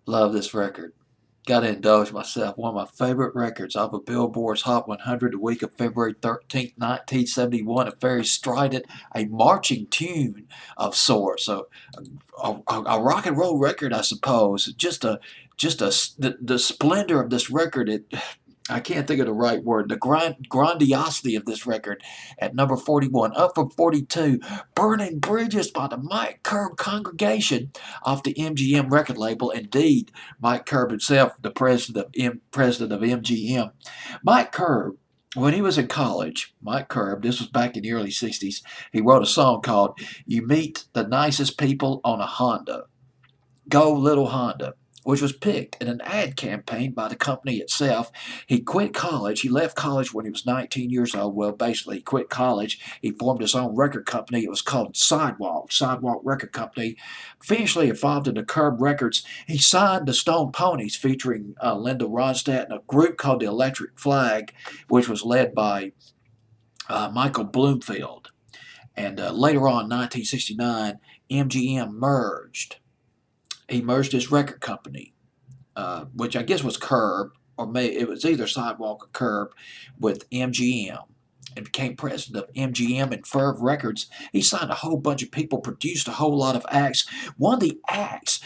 Love this record. Gotta indulge myself. One of my favorite records off of Billboard's Hot 100 the week of February 13th, 1971. A very strident, a marching tune of sorts. A rock and roll record, I suppose. The splendor of this record. I can't think of the right word. The grandiosity of this record at number 41, up from 42, Burning Bridges by the Mike Curb Congregation off the MGM record label. Indeed, Mike Curb himself, the president of MGM. Mike Curb, when he was in college, Mike Curb, this was back in the early 60s, he wrote a song called You Meet the Nicest People on a Honda. Go Little Honda, which was picked in an ad campaign by the company itself. He quit college. He left college when he was 19 years old. Well, basically, he quit college. He formed his own record company. It was called Sidewalk Record Company. Officially involved in the Curb Records. He signed the Stone Ponies, featuring Linda Ronstadt, and a group called the Electric Flag, which was led by Michael Bloomfield. And later on, in 1969, MGM merged. He merged his record company, which I guess was Curb, or it was either Sidewalk or Curb, with MGM, and became president of MGM and Verve Records. He signed a whole bunch of people, produced a whole lot of acts. One of the acts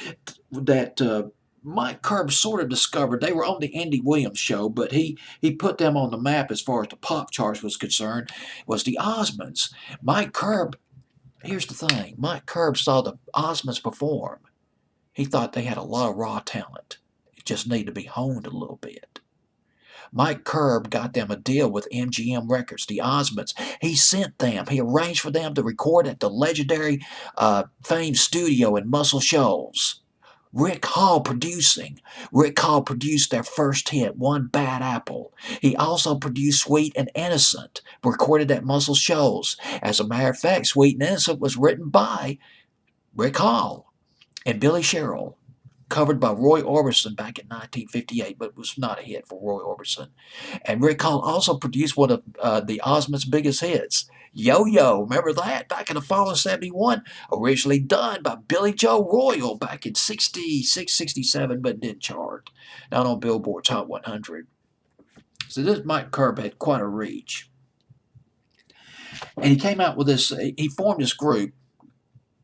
that Mike Curb sort of discovered, they were on the Andy Williams show, but he put them on the map as far as the pop charts was concerned, was the Osmonds. Mike Curb, here's the thing, Mike Curb saw the Osmonds perform. He thought they had a lot of raw talent. It just needed to be honed a little bit. Mike Curb got them a deal with MGM Records, the Osmonds. He arranged for them to record at the legendary famed studio in Muscle Shoals. Rick Hall producing. Rick Hall produced their first hit, One Bad Apple. He also produced Sweet and Innocent, recorded at Muscle Shoals. As a matter of fact, Sweet and Innocent was written by Rick Hall and Billy Sherrill, covered by Roy Orbison back in 1958, but was not a hit for Roy Orbison. And Rick Hall also produced one of the Osmonds' biggest hits, Yo-Yo. Remember that? Back in the fall of 71, originally done by Billy Joe Royal back in 66, 67, but didn't chart. Not on Billboard's Hot 100. So this Mike Curb had quite a reach. And he came out with this, he formed this group,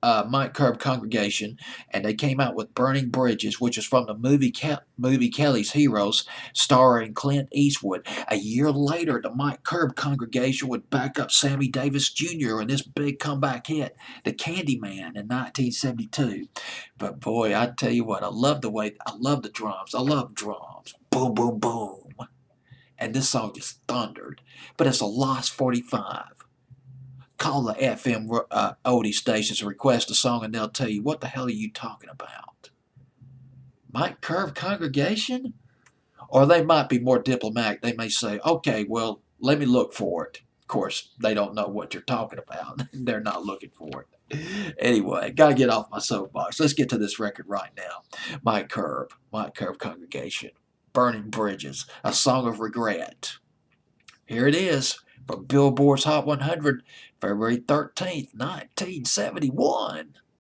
Mike Curb Congregation, and they came out with Burning Bridges, which is from the movie Kelly's Heroes, starring Clint Eastwood. A year later, the Mike Curb Congregation would back up Sammy Davis Jr. in this big comeback hit, The Candyman, in 1972. But boy, I tell you what, I love the drums. I love drums. Boom, boom, boom. And this song just thundered. But it's a lost 45. Call the FM oldie stations and request a song, and they'll tell you, what the hell are you talking about? Mike Curb Congregation? Or they might be more diplomatic. They may say, okay, well, let me look for it. Of course, they don't know what you're talking about. They're not looking for it. Anyway, gotta get off my soapbox. Let's get to this record right now. Mike Curb Congregation, Burning Bridges, a song of regret. Here it is. From Billboard's Hot 100, February 13th, 1971.